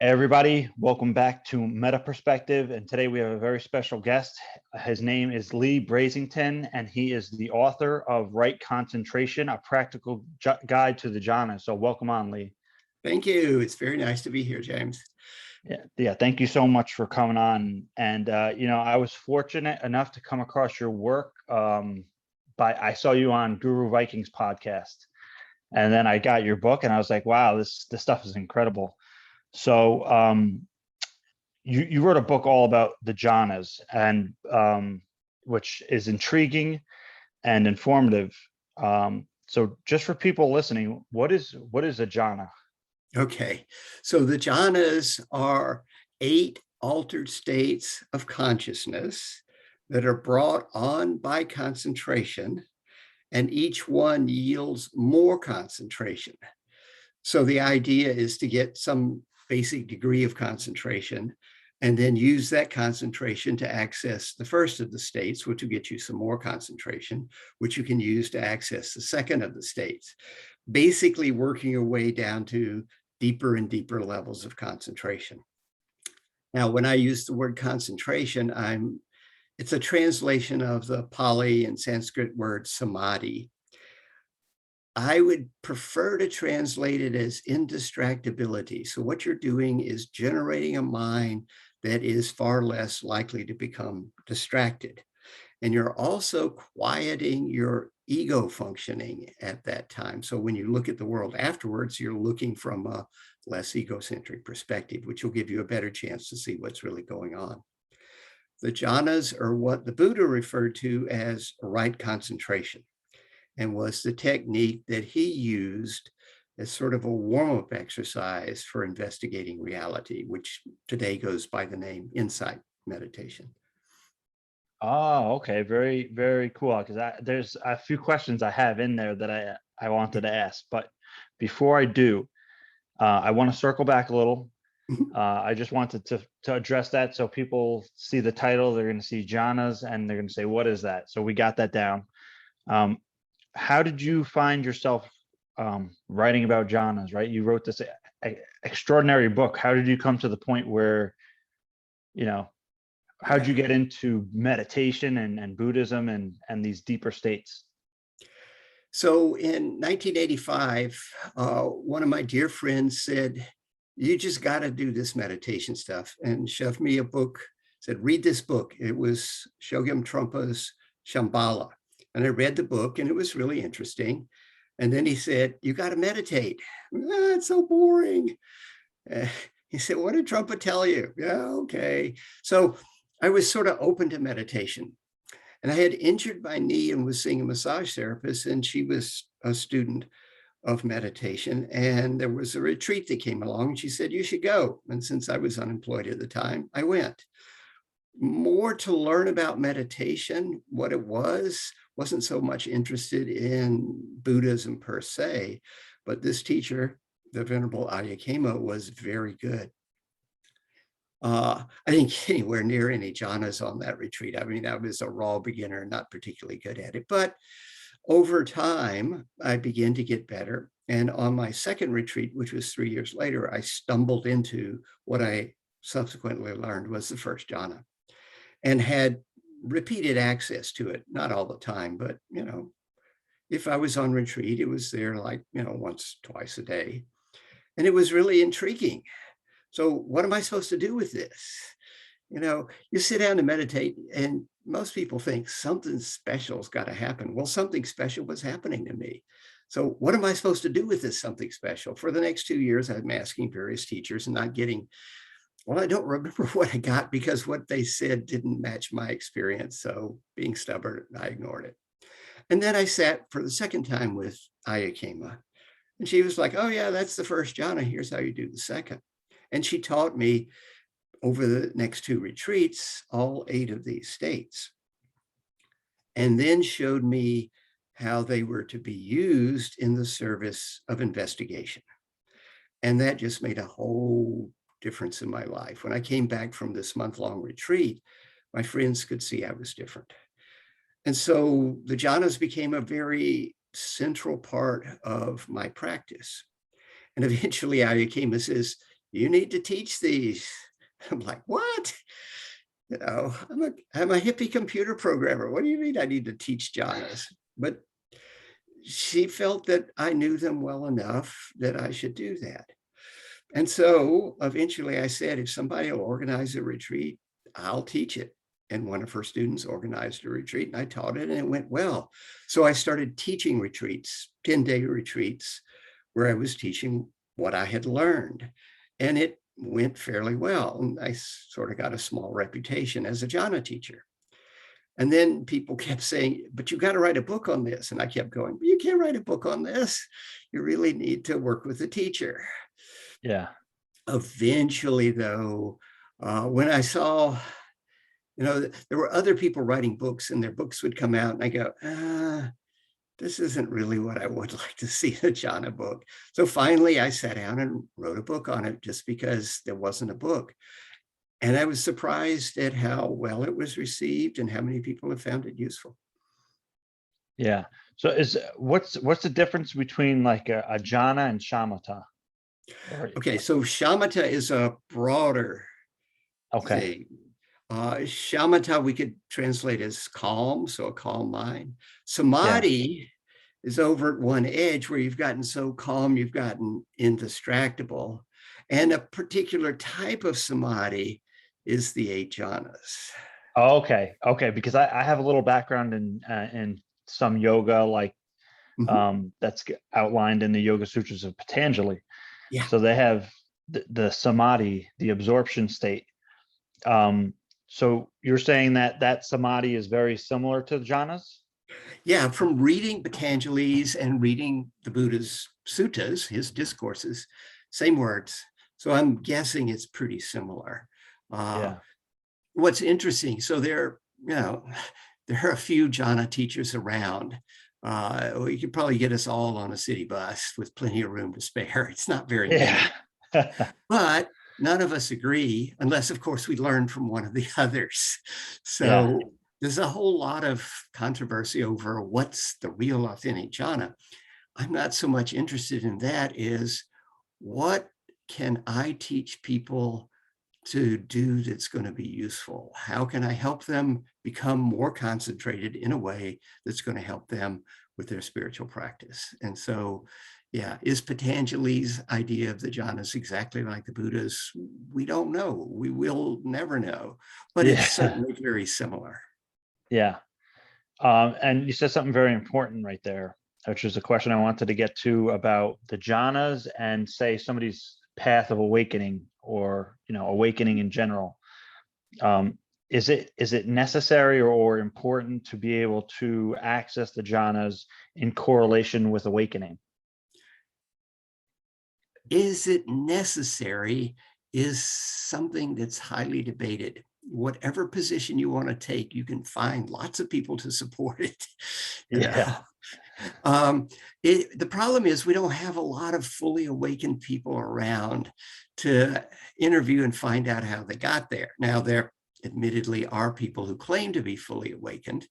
Everybody, welcome back to Meta Perspective. And today we have a very special guest. His name is Leigh Brasington, and he is the author of Right Concentration, a practical guide to the Jhana. So welcome on, Leigh. Thank you. It's very nice to be here, James. Yeah. Thank you so much for coming on. And, I was fortunate enough to come across your work. I saw you on Guru Vikings podcast, and then I got your book and I was like, wow, this stuff is incredible. So you wrote a book all about the jhanas, and which is intriguing and informative. So just for people listening, what is a jhana? Okay, so the jhanas are 8 altered states of consciousness that are brought on by concentration, and each one yields more concentration. So the idea is to get some basic degree of concentration and then use that concentration to access the first of the states, which will get you some more concentration, which you can use to access the second of the states, basically working your way down to deeper and deeper levels of concentration. Now, when I use the word concentration, it's a translation of the Pali and Sanskrit word samadhi. I would prefer to translate it as indistractability. So what you're doing is generating a mind that is far less likely to become distracted. And you're also quieting your ego functioning at that time. So when you look at the world afterwards, you're looking from a less egocentric perspective, which will give you a better chance to see what's really going on. The jhanas are what the Buddha referred to as right concentration, and was the technique that he used as sort of a warm-up exercise for investigating reality, which today goes by the name insight meditation. Oh, okay. Very, very cool. Because there's a few questions I have in there that I wanted to ask. But before I do, I want to circle back a little. I just wanted to address that. So people see the title, they're going to see jhanas, and they're going to say, what is that? So we got that down. How did you find yourself writing about jhanas, right? You wrote this extraordinary book. How did you come to the point where, how did you get into meditation and Buddhism and these deeper states? So in 1985, one of my dear friends said, you just got to do this meditation stuff, and shoved me a book, said, read this book. It was Chogyam Trungpa's Shambhala. And I read the book and it was really interesting. And then he said, you got to meditate. It's so boring. He said, what did Trungpa tell you? Yeah, okay. So I was sort of open to meditation. And I had injured my knee and was seeing a massage therapist, and she was a student of meditation. And there was a retreat that came along, and she said, you should go. And since I was unemployed at the time, I went. More to learn about meditation, what it wasn't so much interested in Buddhism per se, but this teacher, the Venerable Adyakema, was very good. I didn't get anywhere near any jhanas on that retreat. I mean, I was a raw beginner, not particularly good at it, but over time, I began to get better. And on my second retreat, which was 3 years later, I stumbled into what I subsequently learned was the first jhana, and had repeated access to it, not all the time, but, if I was on retreat, it was there like, once, twice a day. And it was really intriguing. So what am I supposed to do with this? You sit down and meditate, and most people think something special's got to happen. Well, something special was happening to me. So what am I supposed to do with this something special? For the next 2 years, I'm asking various teachers and not getting, well, I don't remember what I got because what they said didn't match my experience. So being stubborn, I ignored it. And then I sat for the second time with Adyakema, and she was like, oh yeah, that's the first jhana. Here's how you do the second. And she taught me over the next 2 retreats, all 8 of these states, and then showed me how they were to be used in the service of investigation. And that just made a whole difference in my life. When I came back from this month-long retreat, my friends could see I was different. And so the jhanas became a very central part of my practice. And eventually Adyakema says, you need to teach these. I'm like, what? You know, I'm a hippie computer programmer. What do you mean I need to teach jhanas? But she felt that I knew them well enough that I should do that. And so eventually I said, if somebody will organize a retreat, I'll teach it. And one of her students organized a retreat and I taught it and it went well. So I started teaching retreats, 10-day retreats, where I was teaching what I had learned. And it went fairly well. And I sort of got a small reputation as a jhana teacher. And then people kept saying, but you got to write a book on this. And I kept going, you can't write a book on this. You really need to work with a teacher. Yeah. Eventually, though, when I saw, you know, there were other people writing books and their books would come out and I go, this isn't really what I would like to see in a jhana book. So finally, I sat down and wrote a book on it just because there wasn't a book. And I was surprised at how well it was received and how many people have found it useful. Yeah. So what's the difference between like a jhana and shamatha? Okay, so shamatha is a broader Okay. thing. Shamata we could translate as calm, so a calm mind. Yeah. Samadhi is over at one edge where you've gotten so calm, you've gotten indistractable. And a particular type of samadhi is the 8 jhanas. Oh, okay. Okay. Because I have a little background in some yoga, like that's outlined in the Yoga Sutras of Patanjali. Yeah. So they have the samadhi, the absorption state. So you're saying that samadhi is very similar to the jhanas? Yeah, from reading Patanjali's and reading the Buddha's suttas, his discourses, same words. So I'm guessing it's pretty similar. Yeah. What's interesting, so there are a few jhana teachers around. You could probably get us all on a city bus with plenty of room to spare. It's not very many, Yeah. but none of us agree, unless, of course, we learn from one of the others. Yeah. So there's a whole lot of controversy over what's the real authentic jhana. I'm not so much interested in that, is what can I teach people to do that's going to be useful? How can I help them become more concentrated in a way that's going to help them with their spiritual practice? And so, yeah, is Patanjali's idea of the jhanas exactly like the Buddha's? We don't know. We will never know, but it's Yeah. certainly very similar. Yeah. And you said something very important right there, which is a question I wanted to get to about the jhanas and say somebody's path of awakening, or awakening in general. Is it necessary or important to be able to access the jhanas in correlation with awakening? Is it necessary is something that's highly debated. Whatever position you want to take, you can find lots of people to support it. Yeah. The problem is we don't have a lot of fully awakened people around to interview and find out how they got there. Now, there admittedly are people who claim to be fully awakened.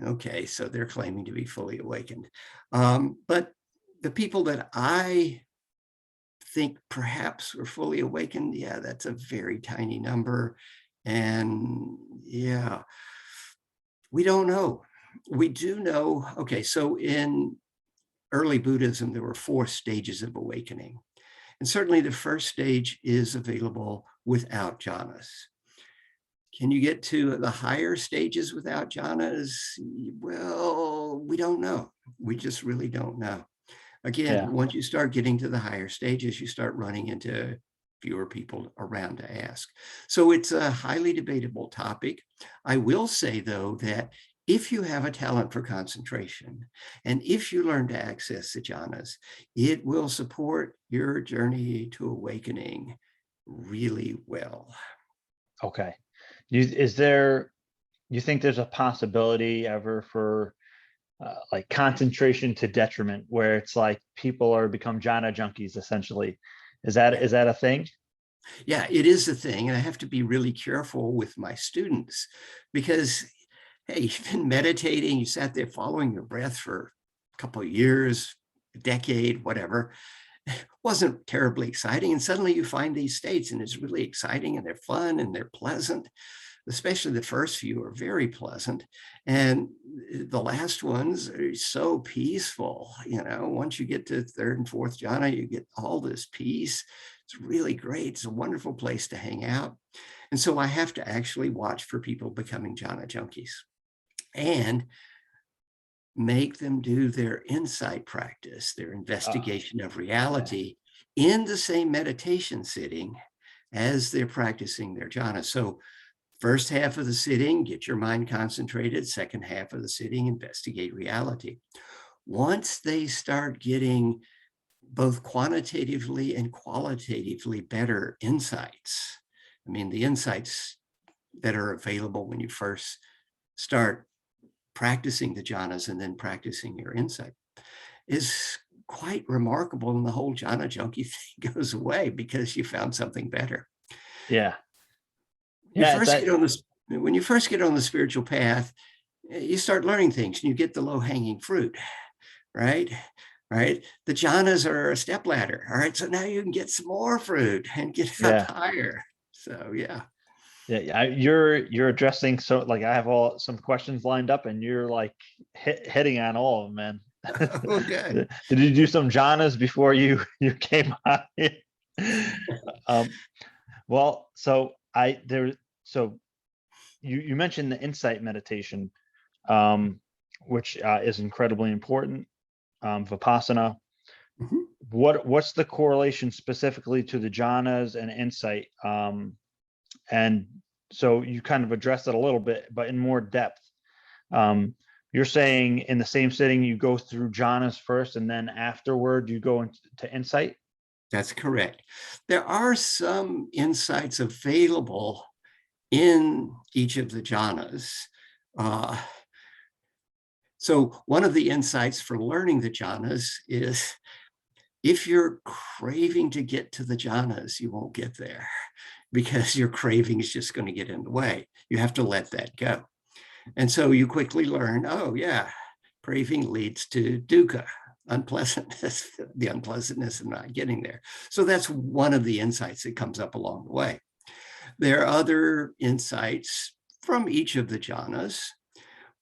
Okay, so they're claiming to be fully awakened. But the people that I think perhaps were fully awakened, yeah, that's a very tiny number. And yeah, we don't know. We do know, okay, so in early Buddhism, there were 4 stages of awakening. And certainly the first stage is available without jhanas. Can you get to the higher stages without jhanas? Well, we don't know. We just really don't know. Again, Yeah. once you start getting to the higher stages, you start running into fewer people around to ask. So it's a highly debatable topic. I will say, though, that if you have a talent for concentration, and if you learn to access the jhanas, it will support your journey to awakening really well. Okay. You think there's a possibility ever for like concentration to detriment, where it's like people are become jhana junkies essentially? Is that Yeah. is that a thing? Yeah, it is a thing. And I have to be really careful with my students because, hey, you've been meditating, you sat there following your breath for a couple of years, a decade, whatever. wasn't terribly exciting. And suddenly you find these states and it's really exciting and they're fun and they're pleasant. Especially the first few are very pleasant. And the last ones are so peaceful. Once you get to third and fourth jhana, you get all this peace. It's really great. It's a wonderful place to hang out. And so I have to actually watch for people becoming jhana junkies and make them do their insight practice, their investigation of reality in the same meditation sitting as they're practicing their jhana. So first half of the sitting, get your mind concentrated. Second half of the sitting, investigate reality. Once they start getting both quantitatively and qualitatively better insights, I mean, the insights that are available when you first start practicing the jhanas and then practicing your insight is quite remarkable. And the whole jhana junkie thing goes away because you found something better. Yeah. When you first get on the spiritual path, you start learning things and you get the low-hanging fruit, right? Right. The jhanas are a step ladder. All right. So now you can get some more fruit and get up higher. So yeah. Yeah, you're addressing, so like I have some questions lined up and you're like hitting on all of them, man. Oh, good. Did you do some jhanas before you came on here? Well, so you mentioned the insight meditation, which is incredibly important, vipassana. Mhm. What's the correlation specifically to the jhanas and insight? And so you kind of addressed it a little bit, but in more depth. You're saying in the same sitting, you go through jhanas first, and then afterward you go into insight? That's correct. There are some insights available in each of the jhanas. So one of the insights for learning the jhanas is if you're craving to get to the jhanas, you won't get there because your craving is just going to get in the way. You have to let that go. And so you quickly learn, oh yeah, craving leads to dukkha, unpleasantness, the unpleasantness of not getting there. So that's one of the insights that comes up along the way. There are other insights from each of the jhanas,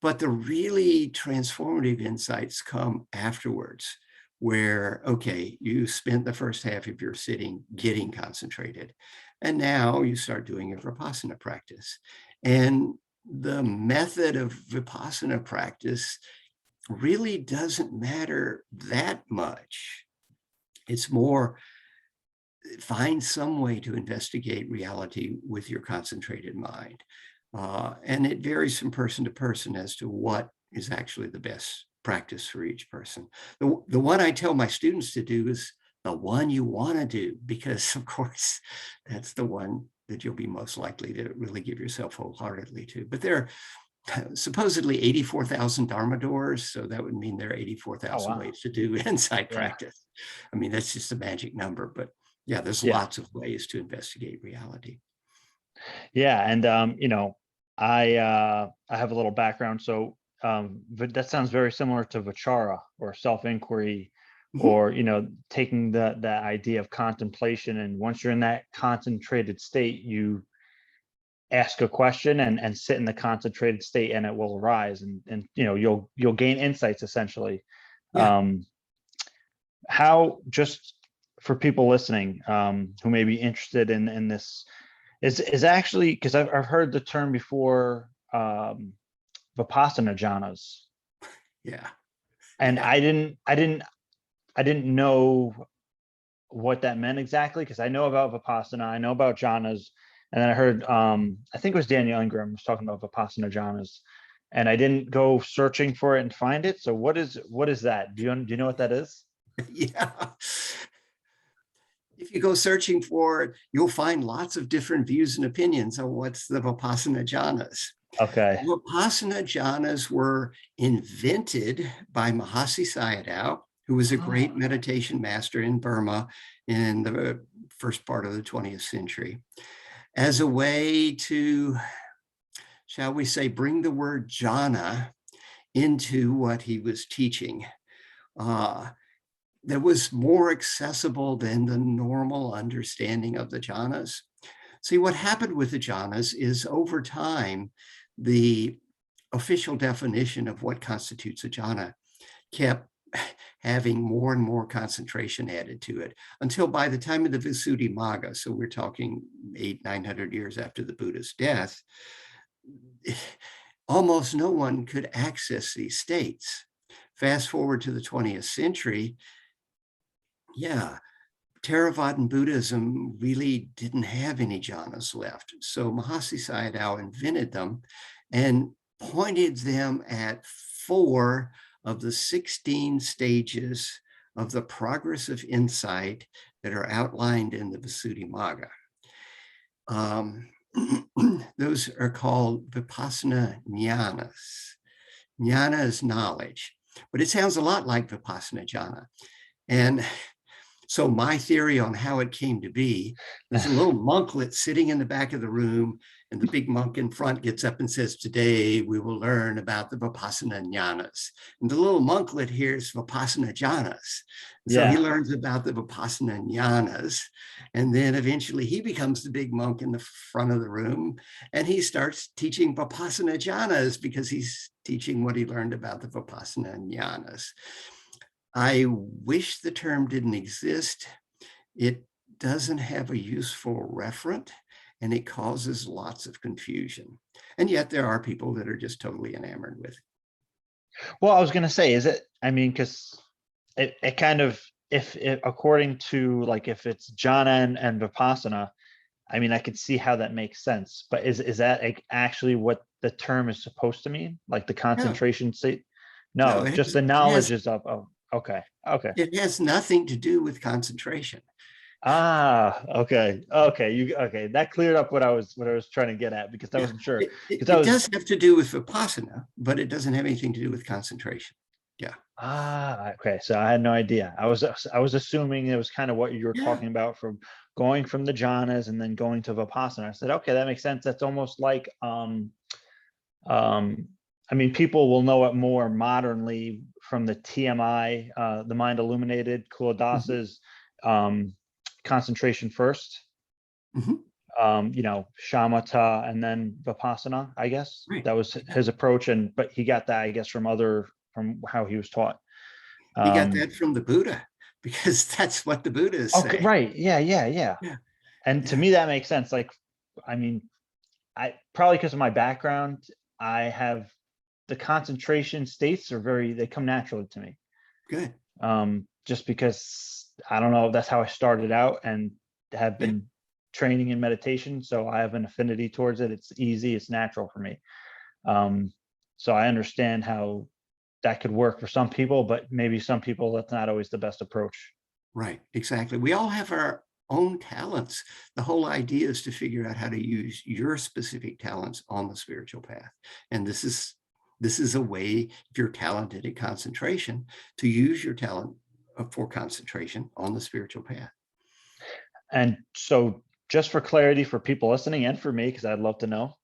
but the really transformative insights come afterwards, where, okay, you spent the first half of your sitting getting concentrated, and now you start doing your vipassana practice. And the method of vipassana practice really doesn't matter that much. It's more, find some way to investigate reality with your concentrated mind. And it varies from person to person as to what is actually the best practice for each person. The one I tell my students to do is the one you want to do, because of course, that's the one that you'll be most likely to really give yourself wholeheartedly to. But there are supposedly 84,000 Dharma doors. So that would mean there are 84,000 ways to do insight practice. I mean, that's just a magic number, but yeah, there's lots of ways to investigate reality. Yeah. And, I have a little background. So, but that sounds very similar to vichara or self-inquiry, or, taking the idea of contemplation. And once you're in that concentrated state, you ask a question and sit in the concentrated state, and it will arise, and you'll gain insights essentially. Yeah. How, just for people listening, who may be interested in this, is actually, because I've heard the term before, vipassana jhanas. Yeah. And Yeah. I didn't know what that meant exactly, because I know about vipassana, I know about jhanas, and then I heard, I think it was Daniel Ingram was talking about vipassana jhanas, and I didn't go searching for it and find it. So what is that? Do you know what that is? Yeah. If you go searching for it, you'll find lots of different views and opinions on what's the Vipassana jhanas. Okay. Vipassana jhanas were invented by Mahasi Sayadaw, who was a great meditation master in Burma in the first part of the 20th century, as a way to, shall we say, bring the word jhana into what he was teaching. that was more accessible than the normal understanding of the jhanas. See, what happened with the jhanas is over time, the official definition of what constitutes a jhana kept having more and more concentration added to it until by the time of the Visuddhimagga, so we're talking 800-900 years after the Buddha's death, almost no one could access these states. Fast forward to the 20th century, yeah, Theravadan Buddhism really didn't have any jhanas left. So Mahasi Sayadaw invented them and pointed them at 4 of the 16 stages of the progress of insight that are outlined in the Visuddhimagga. Those are called Vipassana Jhanas. Jnana is knowledge, but it sounds a lot like Vipassana Jhana. And so my theory on how it came to be, there's a little monklet sitting in the back of the room, and the big monk in front gets up and says, today we will learn about the Vipassana Jhanas. And the little monklet hears Vipassana Jhanas. So he learns about the Vipassana Jhanas. And then eventually he becomes the big monk in the front of the room, and he starts teaching Vipassana Jhanas because he's teaching what he learned about the Vipassana Jhanas. I wish the term didn't exist. It doesn't have a useful referent, and it causes lots of confusion. And yet there are people that are just totally enamored with it. Well, I was going to say, is it, I mean, because it kind of, if it, according to like, if it's jhana and vipassana, I mean, I could see how that makes sense, but is that actually what the term is supposed to mean? Like the concentration state? No, just the knowledge is of, oh, okay. It has nothing to do with concentration. Okay. Okay. That cleared up what I was trying to get at, because I wasn't sure. It does have to do with vipassana, but it doesn't have anything to do with concentration. Yeah. Okay. So I had no idea. I was assuming it was kind of what you were talking about, from going from the jhanas and then going to vipassana. I said, okay, that makes sense. That's almost like I mean, people will know it more modernly from the TMI, the Mind Illuminated, Kuladasa's concentration first, Shamata and then Vipassana, I guess. Right. That was his approach. But he got that, I guess, from how he was taught. He got that from the Buddha, because that's what the Buddha is saying. Right. Yeah. And to me, that makes sense. Like, I mean, I probably, because of my background, I have the concentration states they come naturally to me. Good. Just because, I don't know, that's how I started out and have been training in meditation. So I have an affinity towards it. It's easy, it's natural for me. So I understand how that could work for some people, but maybe some people, that's not always the best approach. Right, exactly. We all have our own talents. The whole idea is to figure out how to use your specific talents on the spiritual path. And this is a way, if you're talented at concentration, to use your talent for concentration on the spiritual path. And so, just for clarity for people listening and for me, because I'd love to know,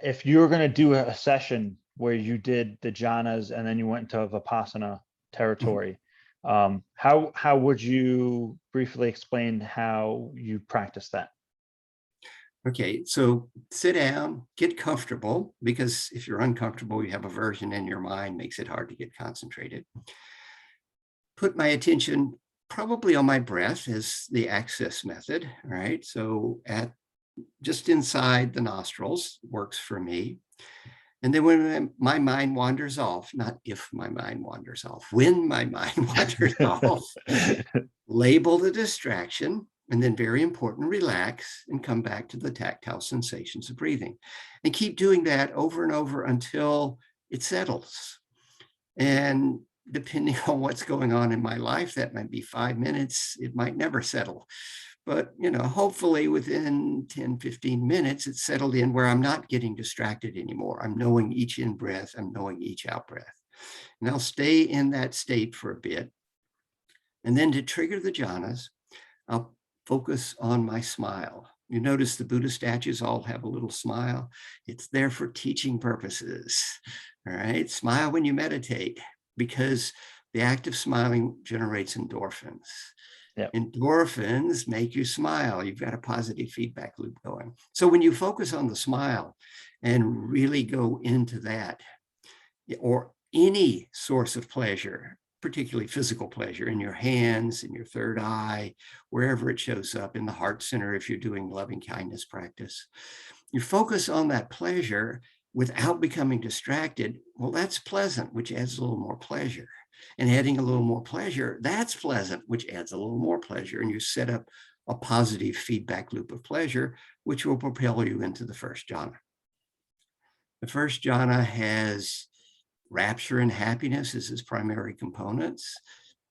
if you were going to do a session where you did the jhanas and then you went into Vipassana territory, how would you briefly explain how you practice that? Okay, so sit down, get comfortable, because if you're uncomfortable, you have aversion in your mind, makes it hard to get concentrated. Put my attention probably on my breath as the access method, right? So just inside the nostrils works for me. And then when my mind wanders off, not if my mind wanders off, when my mind wanders off, label the distraction, and then, very important, relax and come back to the tactile sensations of breathing. And keep doing that over and over until it settles. And depending on what's going on in my life, that might be 5 minutes, it might never settle. But, hopefully within 10, 15 minutes, it's settled in where I'm not getting distracted anymore. I'm knowing each in-breath, I'm knowing each out-breath. And I'll stay in that state for a bit. And then to trigger the jhanas, I'll focus on my smile. You notice the Buddha statues all have a little smile. It's there for teaching purposes. All right, smile when you meditate, because the act of smiling generates endorphins. Yeah. Endorphins make you smile. You've got a positive feedback loop going. So when you focus on the smile and really go into that, or any source of pleasure, particularly physical pleasure in your hands, in your third eye, wherever it shows up, in the heart center if you're doing loving kindness practice, you focus on that pleasure without becoming distracted. Well, that's pleasant, which adds a little more pleasure. And adding a little more pleasure, that's pleasant, which adds a little more pleasure. And you set up a positive feedback loop of pleasure, which will propel you into the first jhana. The first jhana has rapture and happiness as its primary components.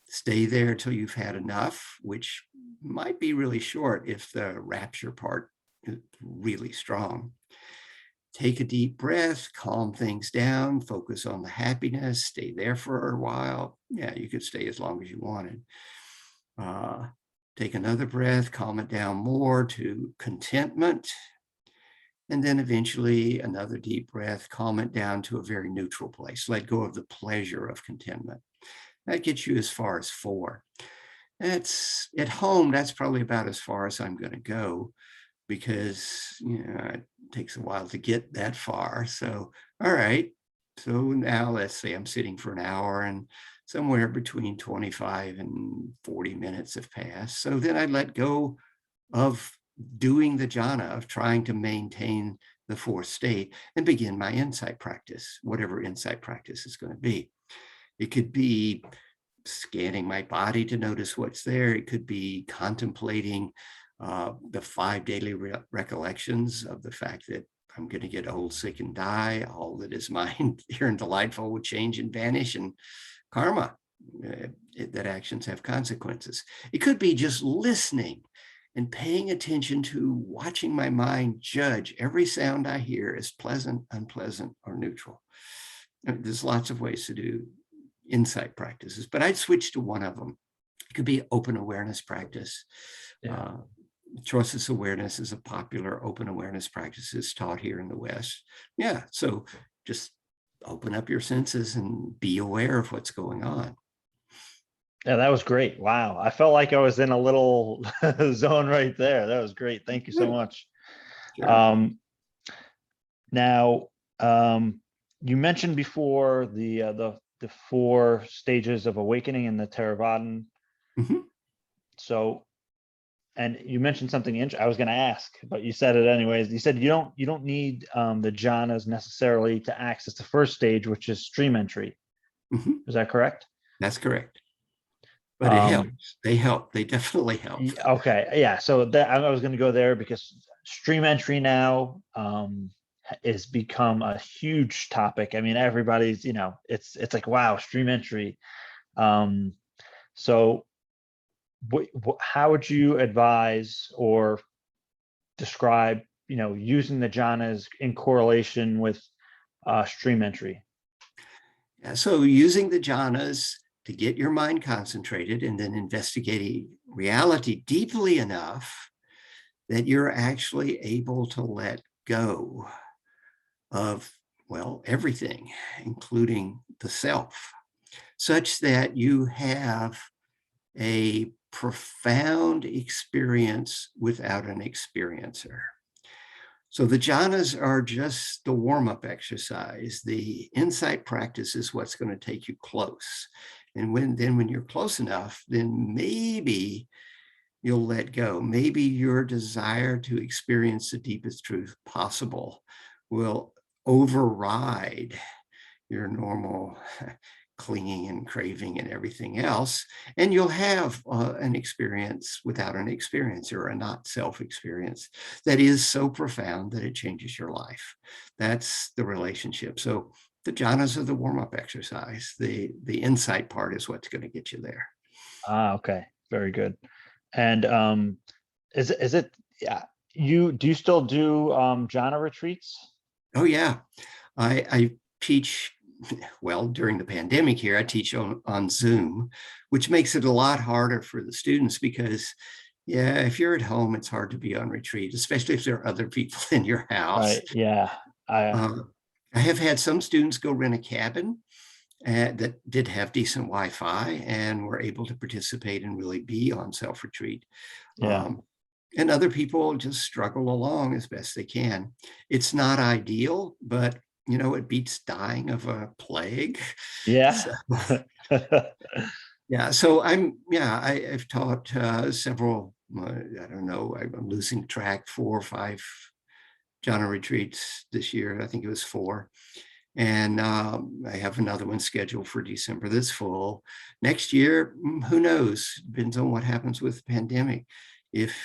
Stay there till you've had enough, which might be really short if the rapture part is really strong. Take a deep breath, calm things down, focus on the happiness, stay there for a while. Yeah, you could stay as long as you wanted. Take another breath, calm it down more to contentment. And then eventually another deep breath, calm it down to a very neutral place. Let go of the pleasure of contentment. That gets you as far as 4. That's at home, that's probably about as far as I'm going to go, because it takes a while to get that far. So, all right. So now let's say I'm sitting for an hour and somewhere between 25 and 40 minutes have passed. So then I let go of doing the jhana, of trying to maintain the 4th state, and begin my insight practice, whatever insight practice is going to be. It could be scanning my body to notice what's there. It could be contemplating the 5 daily recollections of the fact that I'm going to get old, sick, and die. All that is mine here and delightful will change and vanish, and karma, that actions have consequences. It could be just listening and paying attention to watching my mind judge every sound I hear as pleasant, unpleasant, or neutral. There's lots of ways to do insight practices, but I'd switch to one of them. It could be open awareness practice. Yeah. Choiceless awareness is a popular open awareness practice. It's taught here in the West. Yeah, so just open up your senses and be aware of what's going on. Yeah, that was great. Wow. I felt like I was in a little zone right there. That was great. Thank you so much. Sure. Now, you mentioned before the 4 stages of awakening in the Theravadan. Mhm. So, and you mentioned something I was going to ask, but you said it anyways. You said you don't need the jhanas necessarily to access the 1st stage, which is stream entry. Mhm. Is that correct? That's correct. But it helps. They help. They definitely help. Okay. Yeah. So that I was going to go there because stream entry now is become a huge topic. I mean, everybody's, it's like, wow, stream entry. So how would you advise or describe, using the jhanas in correlation with stream entry? Yeah, so using the jhanas to get your mind concentrated and then investigating reality deeply enough that you're actually able to let go of, well, everything, including the self, such that you have a profound experience without an experiencer. So the jhanas are just the warm-up exercise. The insight practice is what's going to take you close. And when you're close enough, then maybe you'll let go. Maybe your desire to experience the deepest truth possible will override your normal clinging and craving and everything else. And you'll have an experience without an experiencer, or a not self experience that is so profound that it changes your life. That's the relationship. So the jhanas are the warm-up exercise. The insight part is what's going to get you there. Okay. Very good. And is it, yeah, do you still do jhana retreats? Oh yeah. I teach, well, during the pandemic here, I teach on Zoom, which makes it a lot harder for the students because, yeah, if you're at home, it's hard to be on retreat, especially if there are other people in your house. Right. Yeah. I have had some students go rent a cabin that did have decent Wi-Fi and were able to participate and really be on self-retreat. Yeah. And other people just struggle along as best they can. It's not ideal, but it beats dying of a plague. Yeah. So, yeah, so I've taught several, I don't know, I'm losing track, 4 or 5 Jhana retreats this year. I think it was 4. And I have another one scheduled for December that's full. Next year, who knows? Depends on what happens with the pandemic. If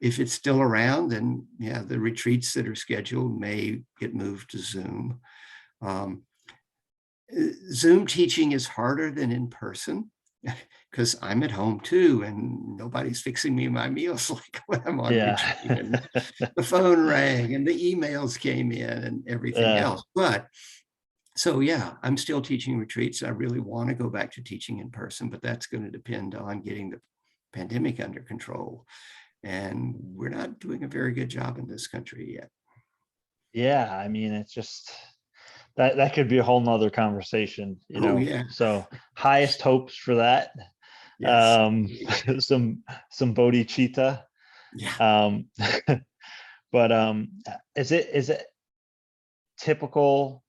it's still around, then yeah, the retreats that are scheduled may get moved to Zoom. Um, Zoom teaching is harder than in person because I'm at home too, and nobody's fixing me my meals like when I'm on Yeah. retreat. And the phone rang and the emails came in and everything Yeah. else. But so yeah, I'm still teaching retreats. I really want to go back to teaching in person, but that's going to depend on getting the pandemic under control. And we're not doing a very good job in this country yet. Yeah. I mean, it's just that could be a whole nother conversation, Oh yeah, So highest hopes for that. yes. Some bodhicitta. Yeah. Um, but is it typical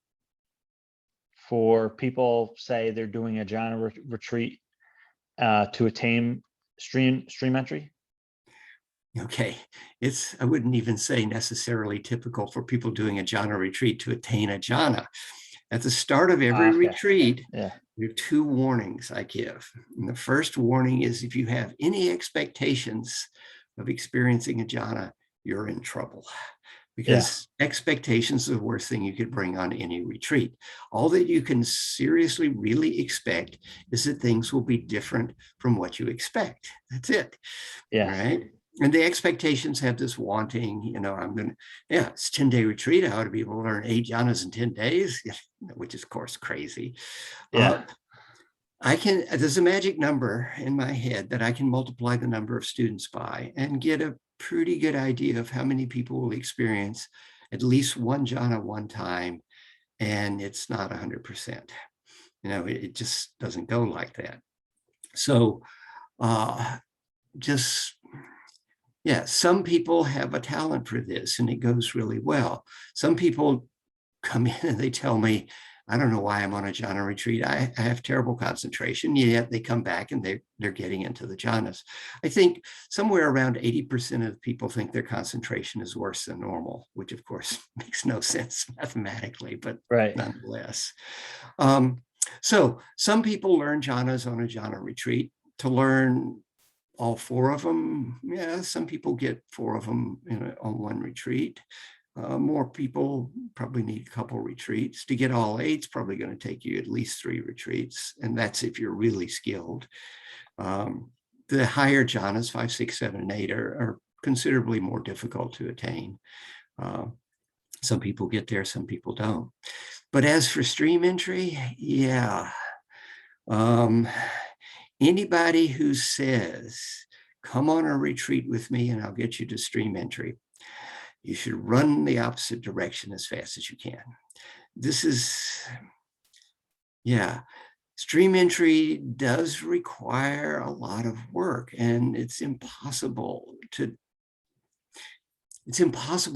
for people, say they're doing a jhana retreat, to attain stream entry? Okay. I wouldn't even say necessarily typical for people doing a jhana retreat to attain a jhana. At the start of every Okay. retreat, Yeah. there are 2 warnings I give. And the first warning is if you have any expectations of experiencing a jhana, you're in trouble. Yeah. Because expectations are the worst thing you could bring on any retreat. All that you can seriously really expect is that things will be different from what you expect. That's it. Yes. Right. And the expectations have this wanting, it's 10-day retreat. I ought to be able to learn 8 jhanas in 10 days, which is of course crazy. Yeah. There's a magic number in my head that I can multiply the number of students by and get a pretty good idea of how many people will experience at least one jhana one time. And it's not 100%. It just doesn't go like that. So some people have a talent for this and it goes really well. Some people come in and they tell me, I don't know why I'm on a jhana retreat. I have terrible concentration, yet they come back and they're getting into the jhanas. I think somewhere around 80% of people think their concentration is worse than normal, which of course makes no sense mathematically, but Right. nonetheless. So some people learn jhanas on a jhana retreat. To learn all 4 of them, yeah, some people get 4 of them on one retreat. More people probably need a couple retreats. To get all 8, it's probably going to take you at least 3 retreats. And that's if you're really skilled. The higher jhanas, 5, 6, 7, and 8 are considerably more difficult to attain. Some people get there, some people don't. But as for stream entry, yeah. Anybody who says, come on a retreat with me and I'll get you to stream entry, you should run the opposite direction as fast as you can. Stream entry does require a lot of work, and it's impossible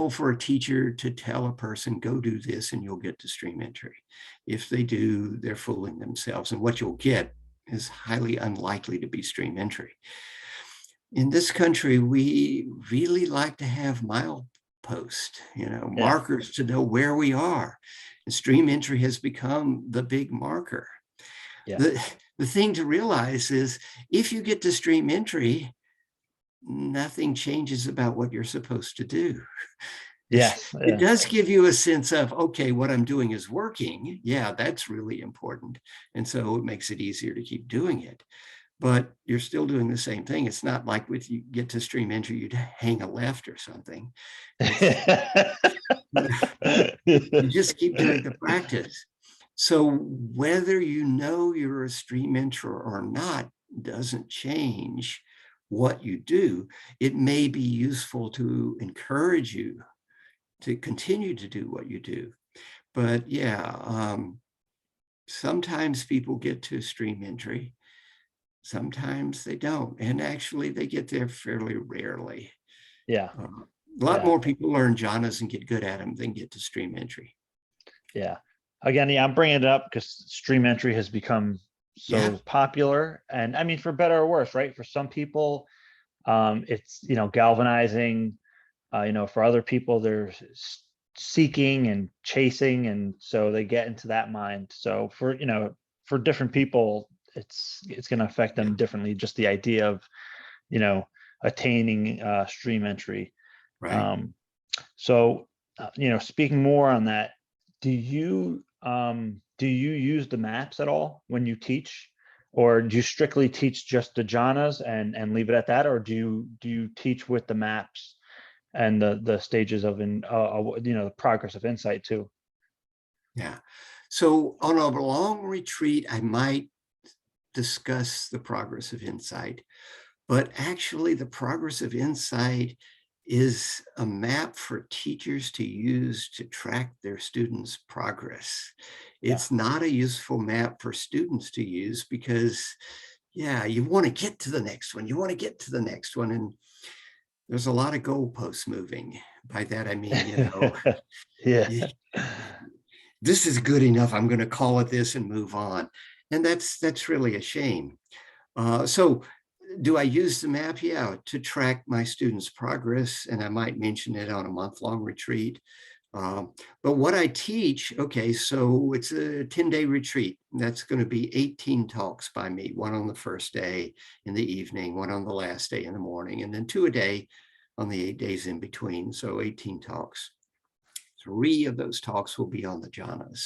for a teacher to tell a person, go do this and you'll get to stream entry. If they do, they're fooling themselves, and what you'll get is highly unlikely to be stream entry. In this country, we really like to have mileposts, markers to know where we are. And stream entry has become the big marker. Yeah. The thing to realize is if you get to stream entry, nothing changes about what you're supposed to do. Yes. It does give you a sense of, okay, what I'm doing is working. Yeah, that's really important. And so it makes it easier to keep doing it. But you're still doing the same thing. It's not like when you get to stream entry, you'd hang a left or something. You just keep doing the practice. So whether you're a stream entrer or not doesn't change what you do. It may be useful to encourage you to continue to do what you do. But yeah, sometimes people get to stream entry, sometimes they don't. And actually, they get there fairly rarely. Yeah. A lot Yeah. more people learn jhanas and get good at them than get to stream entry. Yeah. Again, yeah, I'm bringing it up because stream entry has become Yeah, so popular. And I mean, for better or worse, right? For some people, it's, galvanizing. For other people, they're seeking and chasing. And so they get into that mind. So for different people, it's going to affect yeah, them differently. Just the idea of, you know, attaining stream entry. right. Um, so, speaking more on that, do you use the maps at all when you teach, or do you strictly teach just the jhanas and leave it at that, or do you teach with the maps and the stages of the progress of insight too? Yeah. So on a long retreat, I might discuss the progress of insight, but actually the progress of insight is a map for teachers to use to track their students' progress. Yeah. It's not a useful map for students to use because, yeah, you want to get to the next one. You want to get to the next one. And there's a lot of goalposts moving. By that, I mean, Yeah. this is good enough. I'm going to call it this and move on. And that's really a shame. So do I use the map? Yeah, to track my students' progress. And I might mention it on a month-long retreat. But what I teach, okay, so it's a 10-day retreat. That's going to be 18 talks by me, one on the first day in the evening, one on the last day in the morning, and then 2 a day on the 8 days in between. So 18 talks. 3 of those talks will be on the jhanas.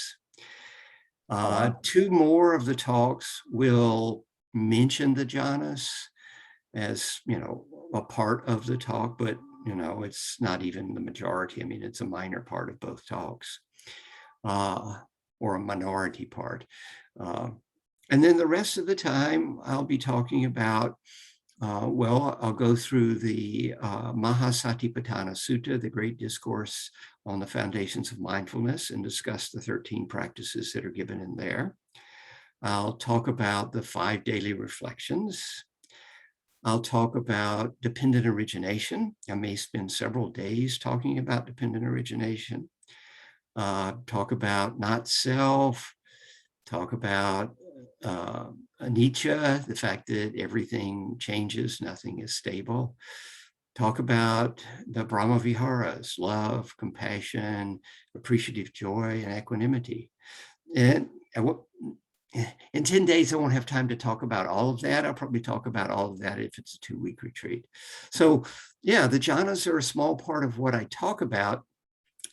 Oh, wow. 2 more of the talks will mention the jhanas as, a part of the talk, but, it's not even the majority. I mean, it's a minor part of both talks, or a minority part. And then the rest of the time, I'll be talking about, I'll go through the Mahasatipatthana Sutta, the great discourse on the foundations of mindfulness, and discuss the 13 practices that are given in there. I'll talk about the 5 daily reflections. I'll talk about dependent origination. I may spend several days talking about dependent origination. Talk about not self, talk about anicca, the fact that everything changes, nothing is stable. Talk about the Brahma Viharas, love, compassion, appreciative joy, and equanimity. And in 10 days, I won't have time to talk about all of that. I'll probably talk about all of that if it's a 2-week retreat. So yeah, the jhanas are a small part of what I talk about.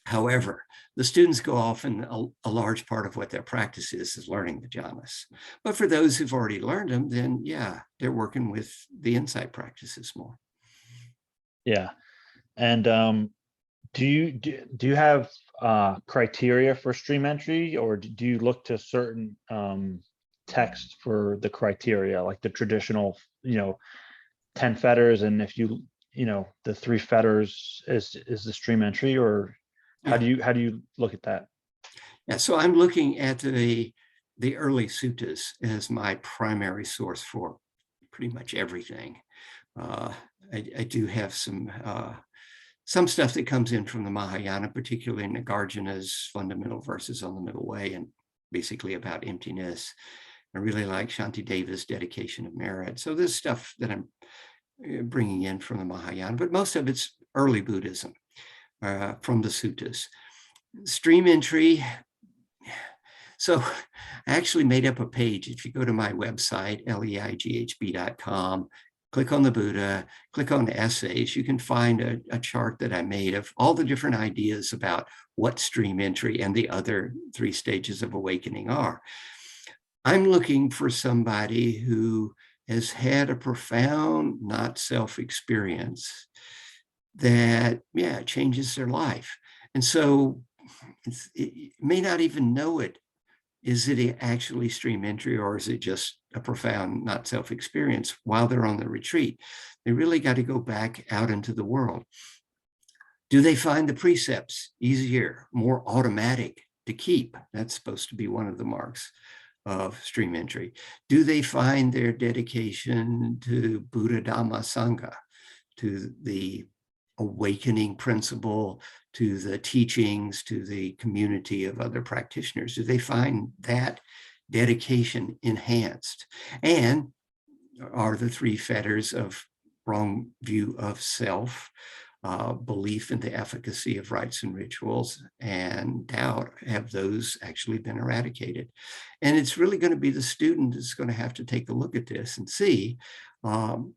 However, the students go off, and a large part of what their practice is learning the jhanas. But for those who've already learned them, then yeah, they're working with the insight practices more. Yeah. And do you have criteria for stream entry, or do you look to certain text for the criteria, like the traditional 10 fetters, and if the 3 fetters is the stream entry, or how Yeah, do you look at that? yeah. So I'm looking at the early suttas as my primary source for pretty much everything. I do have some stuff that comes in from the Mahayana, particularly Nagarjuna's fundamental verses on the middle way, and basically about emptiness. I really like Shantideva's dedication of merit. So there's stuff that I'm bringing in from the Mahayana, but most of it's early Buddhism from the suttas. Stream entry. So I actually made up a page. If you go to my website, leighb.com, click on the Buddha, click on essays, you can find a chart that I made of all the different ideas about what stream entry and the other 3 stages of awakening are. I'm looking for somebody who has had a profound not self experience that, yeah, changes their life. And so it may not even know it. Is it actually stream entry, or is it just a profound not self experience while they're on the retreat? They really got to go back out into the world. Do they find the precepts easier, more automatic to keep. That's supposed to be one of the marks of stream entry. Do they find their dedication to Buddha, Dhamma, Sangha, to the awakening principle, to the teachings, to the community of other practitioners? Do they find that dedication enhanced? And are the three fetters of wrong view of self, belief in the efficacy of rites and rituals, and doubt, have those actually been eradicated? And it's really going to be the student that's going to have to take a look at this and see, and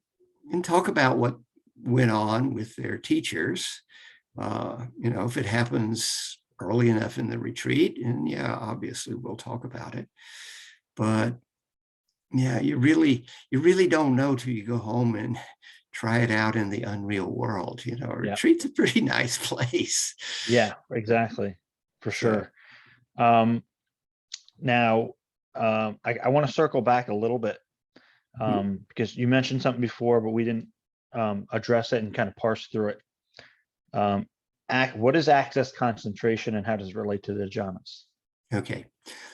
talk about what went on with their teachers. If it happens early enough in the retreat, and yeah, obviously we'll talk about it. But yeah, you really don't know till you go home and try it out in the unreal world. A Yeah. retreat's a pretty nice place. Yeah, exactly. For So, sure. Now, I want to circle back a little bit, because you mentioned something before, but we didn't address it and kind of parse through it. What is access concentration, and how does it relate to the jhanas? okay.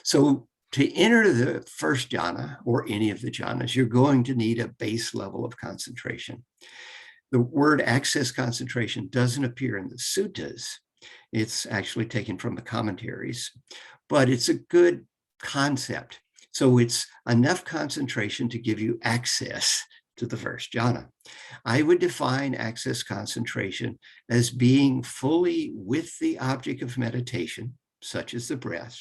So to enter the first jhana, or any of the jhanas, you're going to need a base level of concentration. The word access concentration doesn't appear in the suttas. It's actually taken from the commentaries, but it's a good concept. So it's enough concentration to give you access to the first jhana. I would define access concentration as being fully with the object of meditation, such as the breath.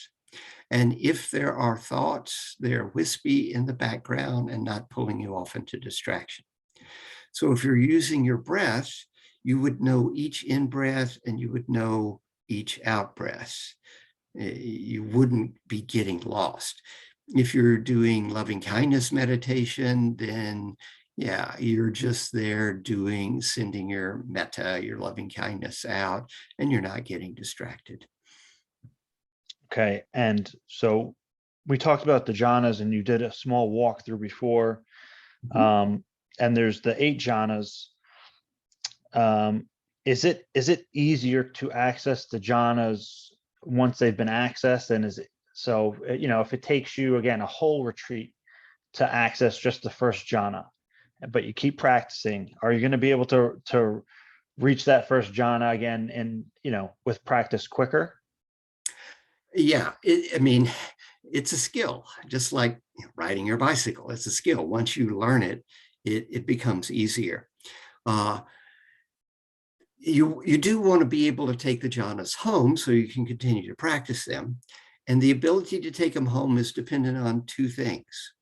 And if there are thoughts, they're wispy in the background and not pulling you off into distraction. So if you're using your breath, you would know each in-breath and you would know each out-breath. You wouldn't be getting lost. If you're doing loving kindness meditation, then yeah, you're just there sending your metta, your loving kindness out, and you're not getting distracted. Okay. And so we talked about the jhanas, and you did a small walkthrough before. And there's the 8 jhanas. Is it easier to access the jhanas once they've been accessed? And is it so, if it takes you again a whole retreat to access just the first jhana, but you keep practicing, are you going to be able to reach that first jhana again and with practice quicker? Yeah, it's a skill, just like riding your bicycle. It's a skill. Once you learn it, it becomes easier. You do want to be able to take the jhanas home so you can continue to practice them. And the ability to take them home is dependent on 2 things.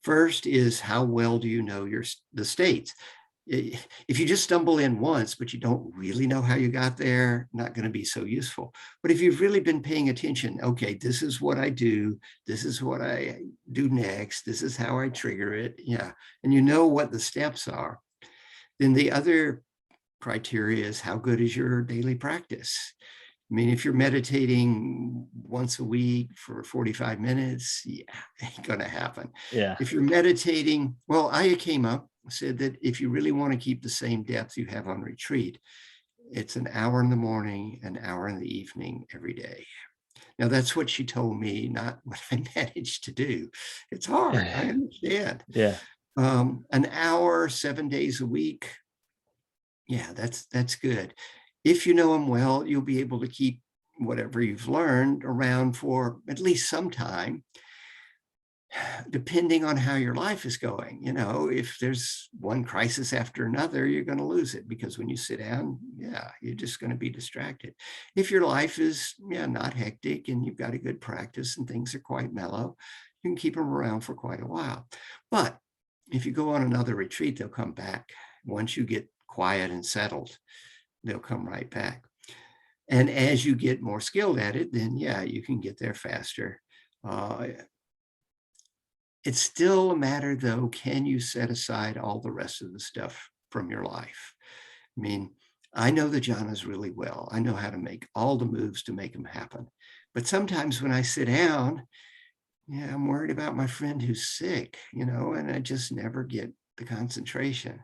First is, how well do you know the states? If you just stumble in once, but you don't really know how you got there, not going to be so useful. But if you've really been paying attention, okay, this is what I do, this is what I do next, this is how I trigger it, yeah, and you know what the steps are, then the other criteria is, how good is your daily practice? If you're meditating once a week for 45 minutes, yeah, ain't gonna happen. Yeah. If you're meditating, well, Aya came up, said that if you really want to keep the same depth you have on retreat, it's an hour in the morning, an hour in the evening every day. Now, that's what she told me, not what I managed to do. It's hard, I understand. Yeah. An hour, 7 days a week, yeah, that's good. If you know them well, you'll be able to keep whatever you've learned around for at least some time, depending on how your life is going. If there's one crisis after another, you're going to lose it, because when you sit down, yeah, you're just going to be distracted. If your life is not hectic and you've got a good practice and things are quite mellow, you can keep them around for quite a while. But if you go on another retreat, they'll come back. Once you get quiet and settled, they'll come right back. And as you get more skilled at it, then yeah, you can get there faster. It's still a matter, though, can you set aside all the rest of the stuff from your life? I know the jhanas really well. I know how to make all the moves to make them happen. But sometimes when I sit down, yeah, I'm worried about my friend who's sick, and I just never get the concentration.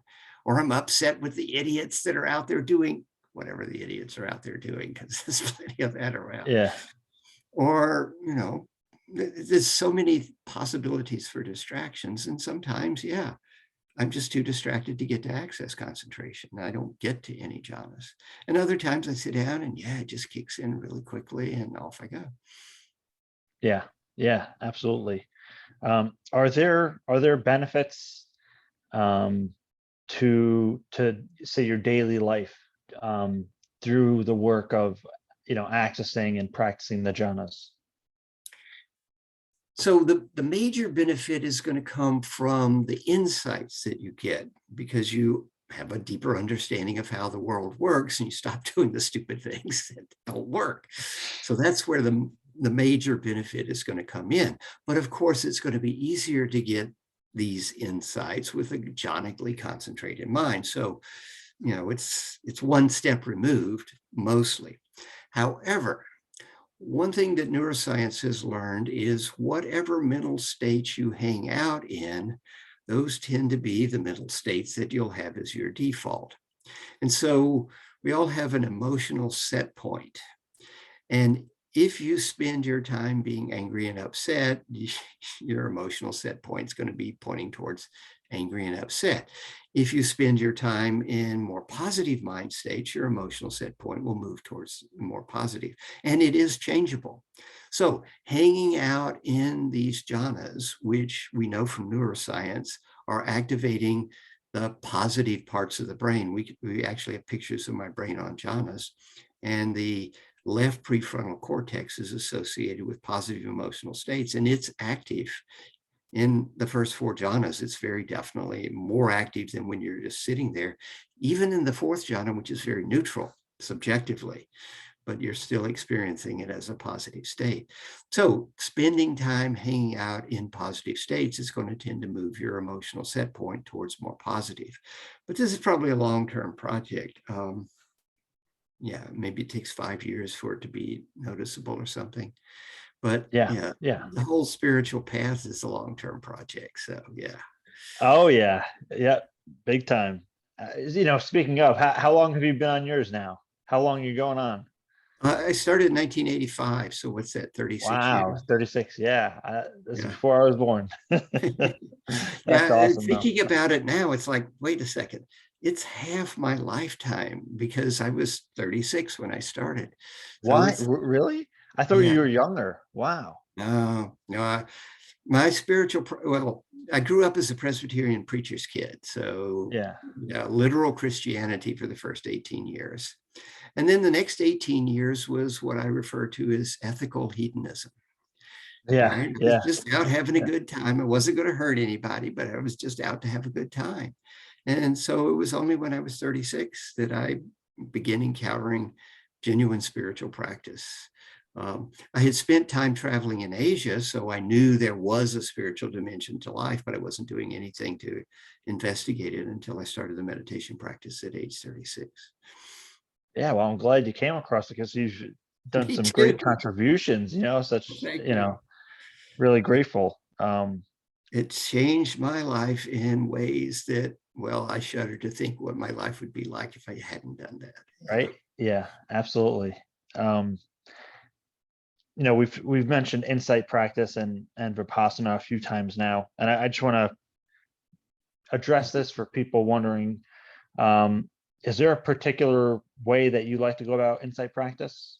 Or I'm upset with the idiots that are out there doing whatever the idiots are out there doing, because there's plenty of that around. Yeah. Or, there's so many possibilities for distractions. And sometimes, yeah, I'm just too distracted to get to access concentration. I don't get to any jhanas. And other times I sit down and yeah, it just kicks in really quickly and off I go. Yeah, yeah, absolutely. Are there benefits to say your daily life through the work of accessing and practicing the jhanas? So the major benefit is going to come from the insights that you get because you have a deeper understanding of how the world works and you stop doing the stupid things that don't work. So that's where the major benefit is going to come in. But of course, it's going to be easier to get these insights with a jhanically concentrated mind. So, it's one step removed mostly. However, one thing that neuroscience has learned is whatever mental states you hang out in, those tend to be the mental states that you'll have as your default. And so we all have an emotional set point. And if you spend your time being angry and upset, your emotional set point is going to be pointing towards angry and upset. If you spend your time in more positive mind states, your emotional set point will move towards more positive. And it is changeable. So hanging out in these jhanas, which we know from neuroscience, are activating the positive parts of the brain. We actually have pictures of my brain on jhanas. And the left prefrontal cortex is associated with positive emotional states, and it's active. In the first 4 jhanas, it's very definitely more active than when you're just sitting there, even in the 4th jhana, which is very neutral subjectively, but you're still experiencing it as a positive state. So spending time hanging out in positive states is going to tend to move your emotional set point towards more positive. But this is probably a long-term project. Yeah, maybe it takes 5 years for it to be noticeable or something. But Yeah, yeah, yeah. the whole spiritual path is a long-term project. So yeah. Oh yeah, yeah, big time. Speaking of, how long have you been on yours now? How long are you going on? I started in 1985. So what's that, 36 Wow, years? 36. Yeah, this is Yeah. before I was born. That's Yeah. awesome though. Thinking about it now, it's like, wait a second. It's half my lifetime because I was 36 when I started. So Why? it's, Really? I thought yeah, you were younger. Wow. no, my spiritual, well, I grew up as a Presbyterian preacher's kid. So Yeah. yeah, literal Christianity for the first 18 years. And then the next 18 years was what I refer to as ethical hedonism. Yeah. Right? I was Yeah. just out having a Yeah. good time. I wasn't going to hurt anybody, but I was just out to have a good time. And so it was only when I was 36 that I began encountering genuine spiritual practice. I had spent time traveling in Asia, so I knew there was a spiritual dimension to life, but I wasn't doing anything to investigate it until I started the meditation practice at age 36. Yeah. Well, I'm glad you came across it because you've done Me some too. great contributions. Such Thank you. really grateful. It changed my life in ways that, well, I shudder to think what my life would be like if I hadn't done that. Yeah. Right. Yeah. Absolutely. Um, we've mentioned insight practice and Vipassana a few times now, and I just want to address this for people wondering, um, is there a particular way that you like to go about insight practice?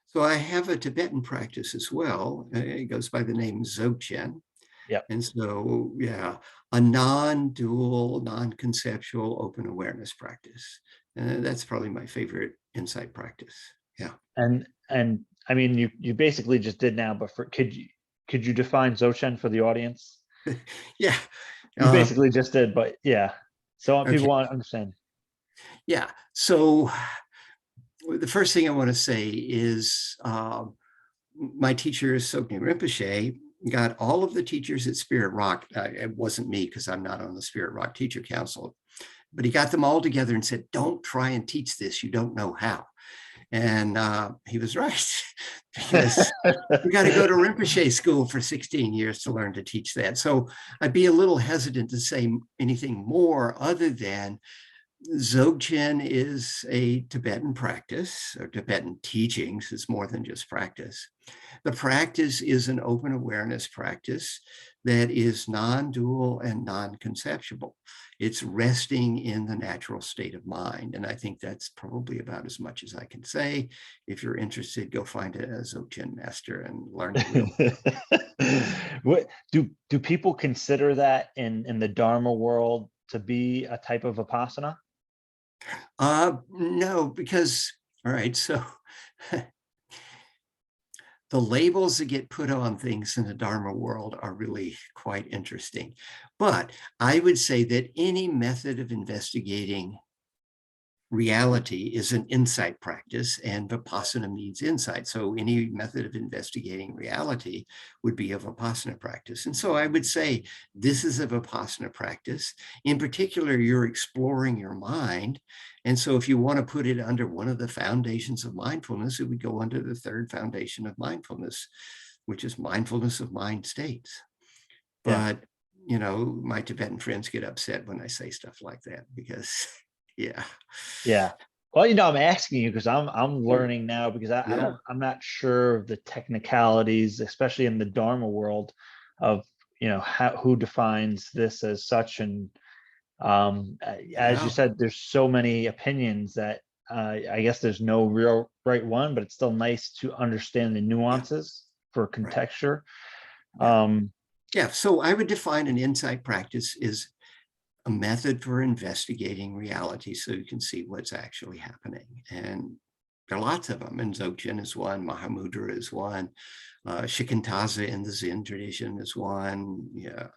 So I have a Tibetan practice as well. It goes by the name Dzogchen. Yep. And so, yeah, a non-dual, non-conceptual open awareness practice. And that's probably my favorite insight practice. Yeah. And I mean, you basically just did now, but could you define Dzogchen for the audience? Yeah. You basically just did, but yeah. So people Okay. want to understand. Yeah. So the first thing I want to say is my teacher, Sokne Rinpoche, got all of the teachers at Spirit Rock. It wasn't me because I'm not on the Spirit Rock Teacher Council, but he got them all together and said, don't try and teach this. You don't know how. And he was right, because you got to go to Rinpoche school for 16 years to learn to teach that. So I'd be a little hesitant to say anything more other than Dzogchen is a Tibetan practice, or Tibetan teachings. It's more than just practice. The practice is an open awareness practice that is non-dual and non-conceptual. It's resting in the natural state of mind. And I think that's probably about as much as I can say. If you're interested, go find a Dzogchen master and learn the real. What do people consider that in the Dharma world to be a type of Vipassana? No, because, all right, so the labels that get put on things in the Dharma world are really quite interesting. But I would say that any method of investigating reality is an insight practice, and Vipassana means insight. So any method of investigating reality would be a Vipassana practice. And so I would say this is a Vipassana practice. In particular, you're exploring your mind. And so if you want to put it under one of the foundations of mindfulness, it would go under the third foundation of mindfulness, which is mindfulness of mind states. Yeah. But, my Tibetan friends get upset when I say stuff like that because, yeah. Yeah. Well, I'm asking you because I'm learning now, because Yeah. I'm not sure of the technicalities, especially in the Dharma world, of who defines this as such. And as you Yeah. said, there's so many opinions that I guess there's no real right one, but it's still nice to understand the Yeah. nuances for Right. contexture. Yeah. Um, Yeah. So I would define an insight practice is a method for investigating reality so you can see what's actually happening. And there are lots of them. And Dzogchen is one, Mahamudra is one, Shikantaza in the Zen tradition is one. Yeah.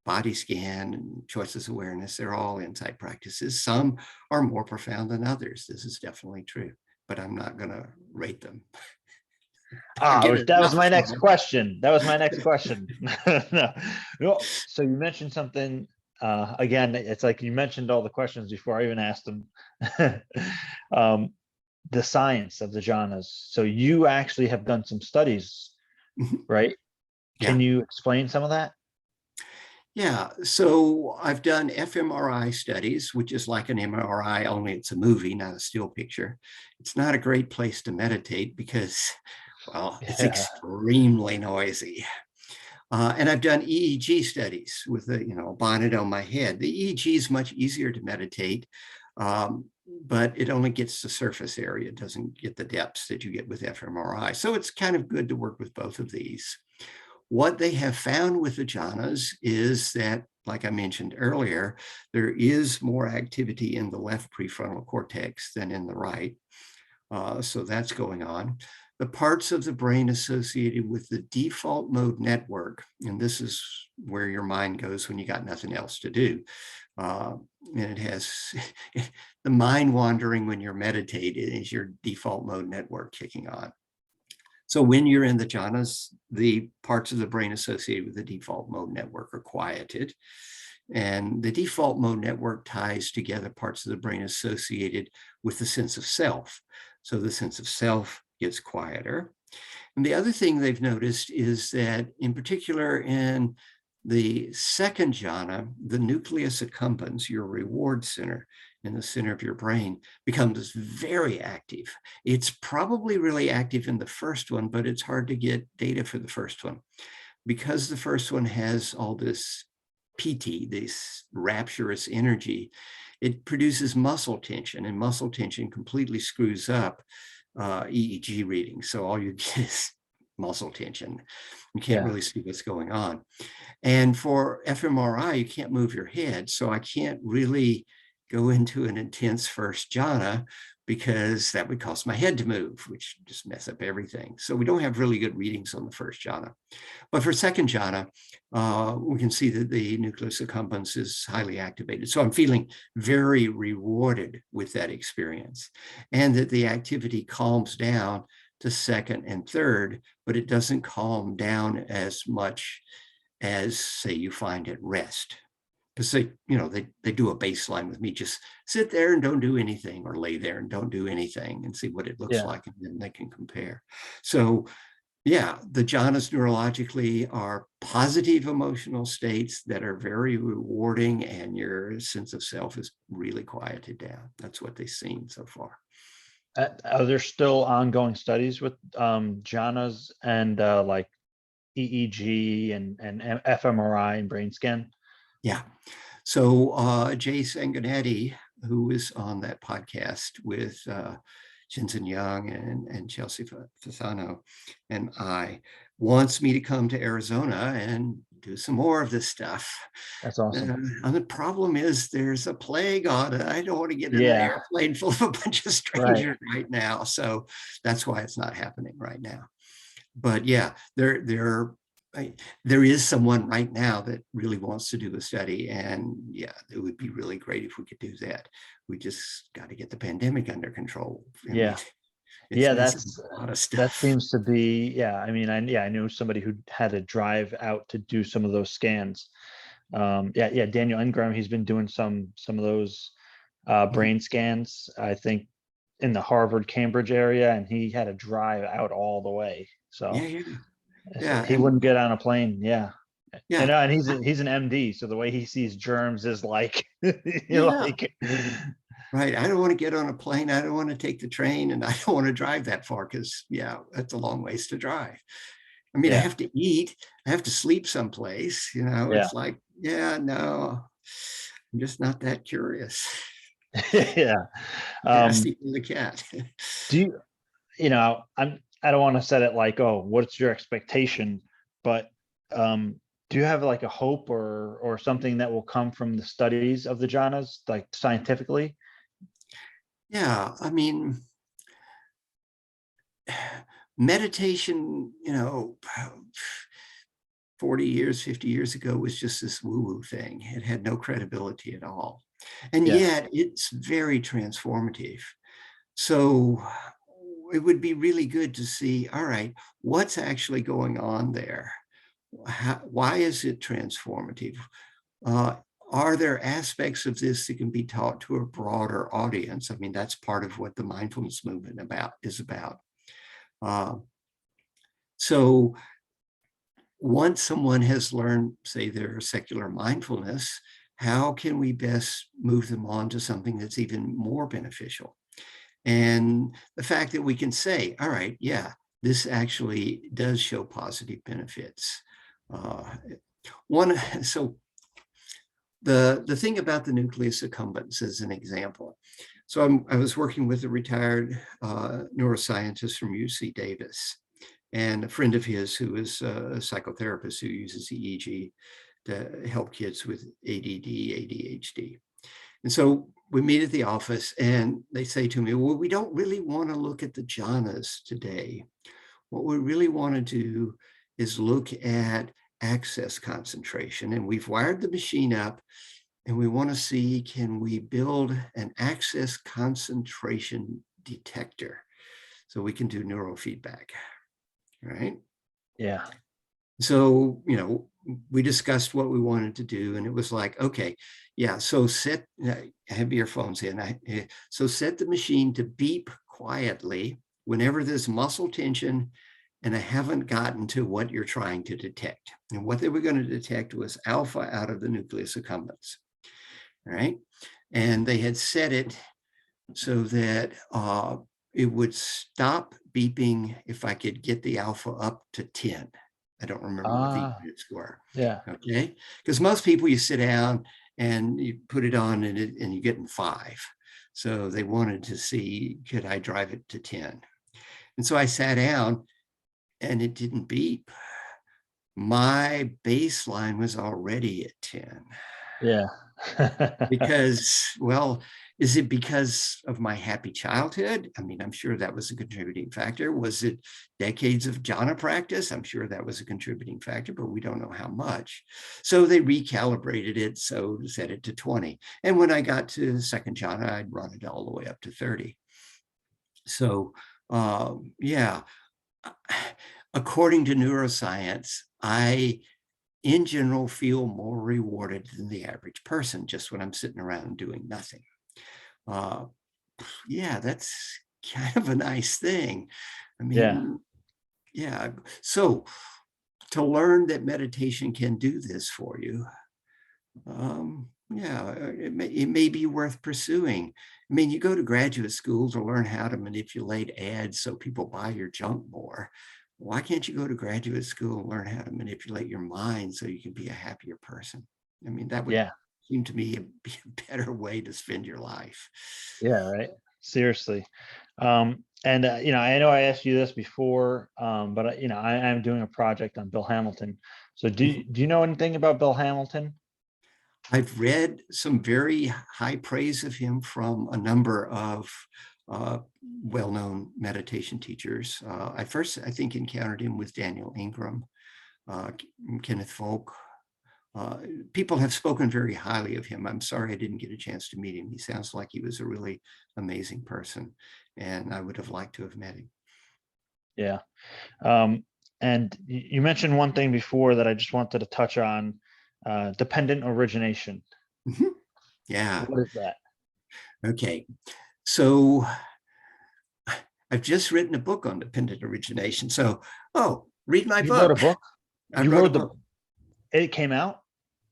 Body scan and choices awareness, they're all insight practices. Some are more profound than others. This is definitely true, but I'm not going to rate them. I get that was enough my next from question. That was my next question. No. No. So you mentioned something. Again, it's like you mentioned all the questions before I even asked them. um, the science of the jhanas. So you actually have done some studies, them. right? Yeah. Can you explain some of that? Yeah, so I've done fMRI studies, which is like an MRI, only it's a movie, not a still picture. It's not a great place to meditate because, well, it's Yeah. extremely noisy. And I've done EEG studies with a bonnet on my head. The EEG is much easier to meditate, but it only gets the surface area. It doesn't get the depths that you get with fMRI. So it's kind of good to work with both of these. What they have found with the jhanas is that, like I mentioned earlier, there is more activity in the left prefrontal cortex than in the right. So that's going on. The parts of the brain associated with the default mode network, and this is where your mind goes when you got nothing else to do. And it has the mind wandering when you're meditating is your default mode network kicking on. So when you're in the jhanas, the parts of the brain associated with the default mode network are quieted. And the default mode network ties together parts of the brain associated with the sense of self. So the sense of self gets quieter. And the other thing they've noticed is that, in particular, in the second jhana, the nucleus accumbens, your reward center in the center of your brain, becomes very active. It's probably really active in the first one, but it's hard to get data for the first one because the first one has all this PT, this rapturous energy. It produces muscle tension, and muscle tension completely screws up EEG readings. So all you get is muscle tension. You can't Yeah. really see what's going on. And for fMRI, you can't move your head. So I can't really go into an intense first jhana because that would cause my head to move, which just mess up everything. So we don't have really good readings on the first jhana. But for second jhana, we can see that the nucleus accumbens is highly activated. So I'm feeling very rewarded with that experience, and that the activity calms down to second and third, but it doesn't calm down as much as, say, you find at rest. Because they do a baseline with me, just sit there and don't do anything, or lay there and don't do anything and see what it looks Yeah. like, and then they can compare. So Yeah, the jhanas neurologically are positive emotional states that are very rewarding, and your sense of self is really quieted down. That's what they've seen so far. Are there still ongoing studies with jhanas and like EEG and fMRI and brain scan? Yeah. So Jay Sanguinetti, who was on that podcast with Jensen Young and Chelsea Fasano and I, wants me to come to Arizona and do some more of this stuff. That's awesome. And the problem is there's a plague on it. I don't want to get in an Yeah, airplane full of a bunch of right. strangers right now. So that's why it's not happening right now. But yeah, there is someone right now that really wants to do a study, and yeah, it would be really great if we could do that. We just got to get the pandemic under control. I mean, Yeah. it's Yeah, messing up a lot of that stuff. seems to be, yeah. I mean, I knew somebody who had to drive out to do some of those scans. Yeah, Daniel Ingram, he's been doing some of those Mhm. brain scans, I think in the Harvard Cambridge area, and he had to drive out all the way. Yeah, So yeah, so yeah, he and wouldn't get on a plane. Yeah. yeah, And he's an MD, so the way he sees germs is like, yeah. like, Right. I don't want to get on a plane. I don't want to take the train, and I don't want to drive that far because, yeah, that's a long ways to drive. I mean, I yeah, have to eat, I have to sleep someplace. yeah, It's like, yeah, no, I'm just not that curious. yeah. Nasty for the cat. Do you, I don't want to set it like, oh, what's your expectation? But do you have like a hope or something that will come from the studies of the jhanas, like scientifically? Yeah, I mean, meditation, 40 years, 50 years ago was just this woo-woo thing. It had no credibility at all. And Yeah. yet it's very transformative. So it would be really good to see, all right, what's actually going on there? Why is it transformative? Uh, are there aspects of this that can be taught to a broader audience? I mean, that's part of what the mindfulness movement is about. Uh, so once someone has learned, say, their secular mindfulness, how can we best move them on to something that's even more beneficial? And the fact that we can say, all right, yeah, this actually does show positive benefits. Uh, so the thing about the nucleus accumbens as an example. So I was working with a retired neuroscientist from UC Davis, and a friend of his who is a psychotherapist who uses EEG to help kids with ADD, ADHD. And so we meet at the office, and they say to me, well, we don't really want to look at the jhanas today. What we really want to do is look at access concentration. And we've wired the machine up, and we want to see, can we build an access concentration detector so we can do neurofeedback, right? Yeah. So, we discussed what we wanted to do, and it was like, okay, yeah, so have your phones in. So set the machine to beep quietly whenever there's muscle tension and I haven't gotten to what you're trying to detect. And what they were going to detect was alpha out of the nucleus accumbens, right? And they had set it so that it would stop beeping if I could get the alpha up to 10. I don't remember what the Ah, units were. yeah. Okay. Because most people, you sit down and you put it on and you get in 5. So they wanted to see, could I drive it to 10? And so I sat down and it didn't beep. My baseline was already at 10. Yeah. Because, well, is it because of my happy childhood? I mean, I'm sure that was a contributing factor. Was it decades of jhana practice? I'm sure that was a contributing factor, but we don't know how much. So they recalibrated it, so set it to 20. And when I got to second jhana, I'd run it all the way up to 30. So yeah, according to neuroscience, I in general feel more rewarded than the average person just when I'm sitting around doing nothing. Uh, yeah, that's kind of a nice thing. I Yeah. mean, Yeah. So to learn that meditation can do this for you, yeah, it may be worth pursuing. I mean, you go to graduate school to learn how to manipulate ads so people buy your junk more. Why can't you go to graduate school and learn how to manipulate your mind so you can be a happier person? I mean, that would Yeah. seem to me be a better way to spend your life. Yeah, right. Seriously. And I know I asked you this before, but I am doing a project on Bill Hamilton. So do you know anything about Bill Hamilton? I've read some very high praise of him from a number of well-known meditation teachers. I first, I think, encountered him with Daniel Ingram, uh, Kenneth Folk. Uh, People have spoken very highly of him. I'm sorry I didn't get a chance to meet him. He sounds like he was a really amazing person, and I would have liked to have met him. Yeah. Um, and you mentioned one thing before that I just wanted to touch on, dependent origination. Mhm. Yeah. What is that? Okay. So I've just written a book on dependent origination. So, oh, read my You wrote a book. book? I You wrote a wrote book. it came out?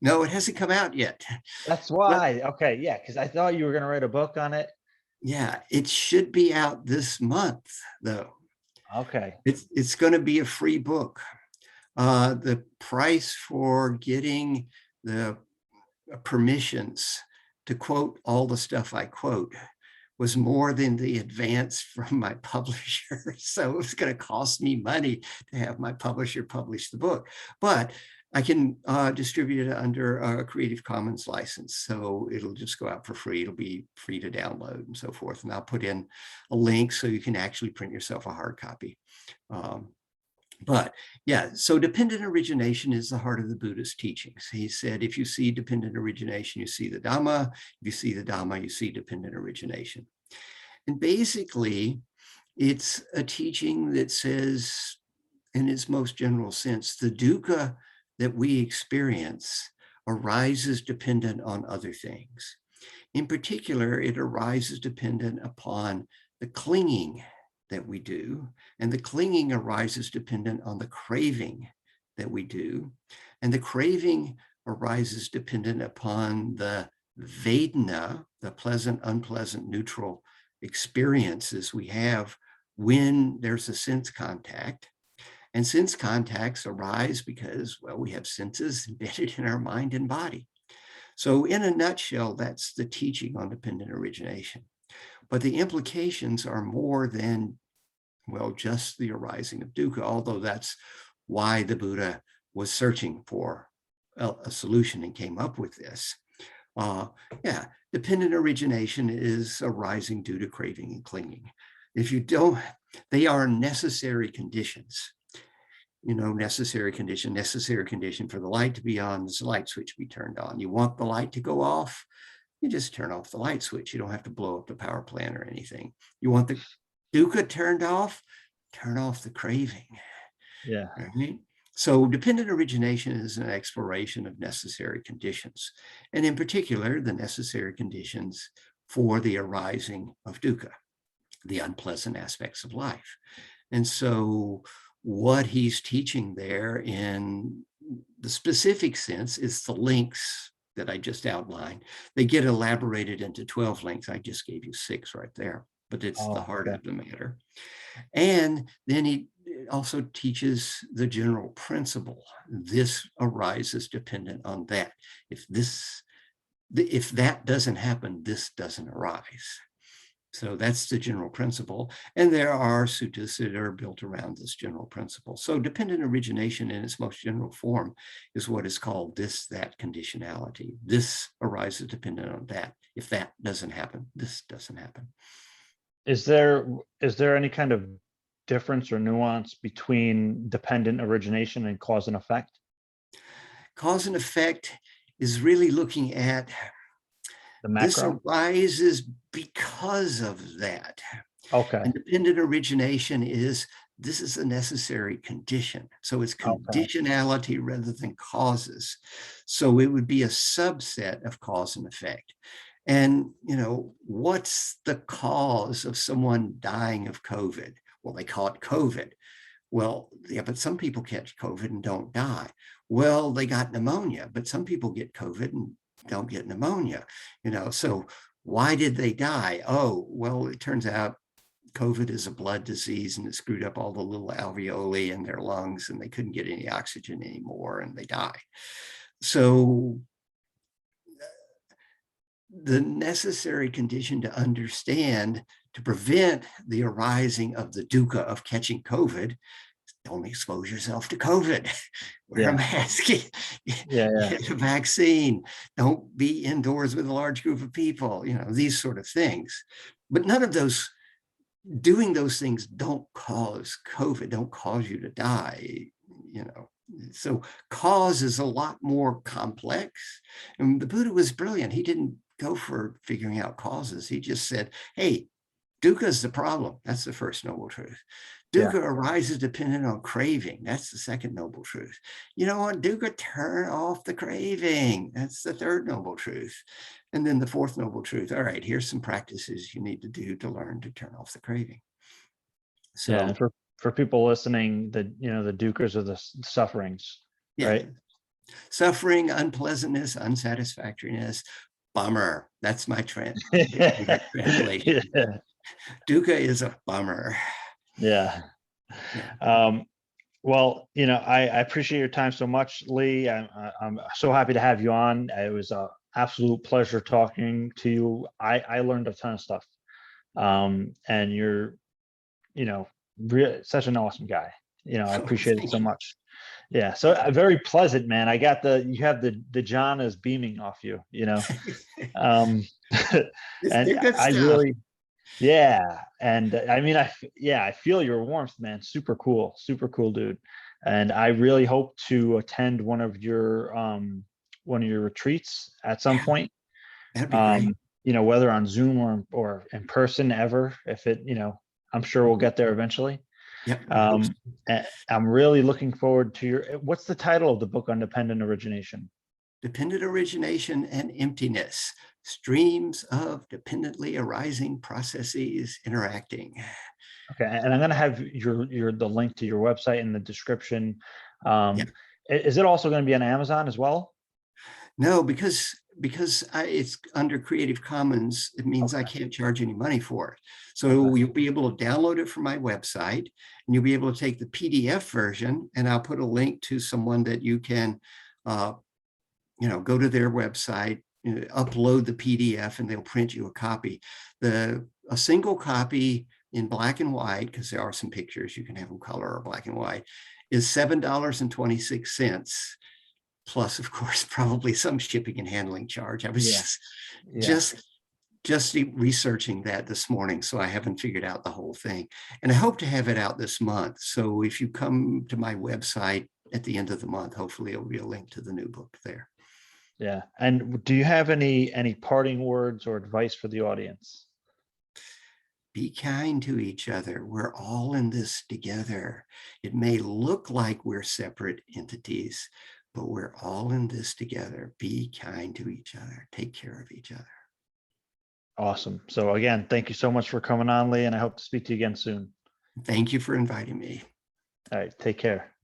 No, it hasn't come out yet. That's But why. Okay, yeah, because I thought you were gonna write a book on it. yeah, it should be out this month, though. Okay. It's going to be a free book. The price for getting the permissions to quote all the stuff I quote was more than the advance from my publisher. So it was going to cost me money to have my publisher publish the book. But I can distribute it under a Creative Commons license. So it'll just go out for free. It'll be free to download and so forth. And I'll put in a link so you can actually print yourself a hard copy. Um, but yeah, so dependent origination is the heart of the Buddhist teachings. He said, if you see dependent origination, you see the Dhamma. If you see the Dhamma, you see dependent origination. And basically, it's a teaching that says, in its most general sense, the dukkha that we experience arises dependent on other things. In particular, it arises dependent upon the clinging that we do, and the clinging arises dependent on the craving that we do, and the craving arises dependent upon the Vedana, the pleasant, unpleasant, neutral experiences we have when there's a sense contact. And sense contacts arise because, well, we have senses embedded in our mind and body. So in a nutshell, that's the teaching on dependent origination. But the implications are more than, well, just the arising of dukkha, although that's why the Buddha was searching for a solution and came up with this. Yeah, dependent origination is arising due to craving and clinging. If you don't, they are necessary conditions. Necessary condition for the light to be on is the light switch be turned on. You want the light to go off, you just turn off the light switch. You don't have to blow up the power plant or anything. You want the dukkha turned off, turn off the craving. Yeah. Right? So dependent origination is an exploration of necessary conditions, and in particular, the necessary conditions for the arising of dukkha, the unpleasant aspects of life. And so what he's teaching there in the specific sense is the links that I just outlined. They get elaborated into 12 links. I just gave you 6 right there, but it's the Oh, heart okay. of the matter. And then he also teaches the general principle. This arises dependent on that. If that doesn't happen, this doesn't arise. So that's the general principle. And there are suttas that are built around this general principle. So dependent origination in its most general form is what is called this, that conditionality. This arises dependent on that. If that doesn't happen, this doesn't happen. Is there any kind of difference or nuance between dependent origination and cause and effect? Cause and effect is really looking at The this macro? arises because of that. Okay. Independent origination is, this is a necessary condition. So it's Okay. conditionality rather than causes. So it would be a subset of cause and effect. And, what's the cause of someone dying of COVID? Well, they call it COVID. Well, yeah, but some people catch COVID and don't die. Well, they got pneumonia, but some people get COVID and don't get pneumonia, so why did they die? Oh, well, it turns out COVID is a blood disease and it screwed up all the little alveoli in their lungs and they couldn't get any oxygen anymore and they die. So the necessary condition to understand to prevent the arising of the dukkha of catching COVID, don't expose yourself to COVID. Wear a mask, get a vaccine, don't be indoors with a large group of people, these sort of things. But none of those, doing those things don't cause COVID, don't cause you to die, So cause is a lot more complex. And the Buddha was brilliant. He didn't go for figuring out causes. He just said, hey, dukkha is the problem. That's the first noble truth. Dukkha arises dependent on craving. That's the second noble truth. You know what? Dukkha, turn off the craving. That's the third noble truth. And then the fourth noble truth. All right, here's some practices you need to do to learn to turn off the craving. So and for people listening, the dukkhas are the sufferings, right? Suffering, unpleasantness, unsatisfactoriness, bummer. That's my favorite translation. Dukkha is a bummer. Well, I appreciate your time so much, Leigh. I'm so happy to have you on. It was an absolute pleasure talking to you. I learned a ton of stuff, and you're such an awesome guy. I appreciate it so much. Yeah, so very pleasant, man. You have the jhanas beaming off you, and I really, and I mean, I feel your warmth, man. Super cool, dude. And I really hope to attend one of your retreats at some point. That'd be great. Whether on Zoom or in person ever, if it, I'm sure we'll get there eventually. I'm really looking forward to what's the title of the book on dependent origination? Dependent Origination and Emptiness, Streams of Dependently Arising Processes Interacting. Okay, and I'm going to have the link to your website in the description. Is it also going to be on Amazon as well? No, because it's under Creative Commons, it means I can't charge any money for it. So you'll be able to download it from my website, and you'll be able to take the PDF version, and I'll put a link to someone that you can, go to their website, upload the PDF, and they'll print you a copy. A single copy in black and white, because there are some pictures, you can have them color or black and white, is $7.26. Plus, of course, probably some shipping and handling charge. I was just researching that this morning, so I haven't figured out the whole thing. And I hope to have it out this month. So if you come to my website at the end of the month, hopefully it'll be a link to the new book there. Yeah. And do you have any parting words or advice for the audience? Be kind to each other. We're all in this together. It may look like we're separate entities, but we're all in this together. Be kind to each other. Take care of each other. Awesome. So again, thank you so much for coming on, Leigh, and I hope to speak to you again soon. Thank you for inviting me. All right. Take care.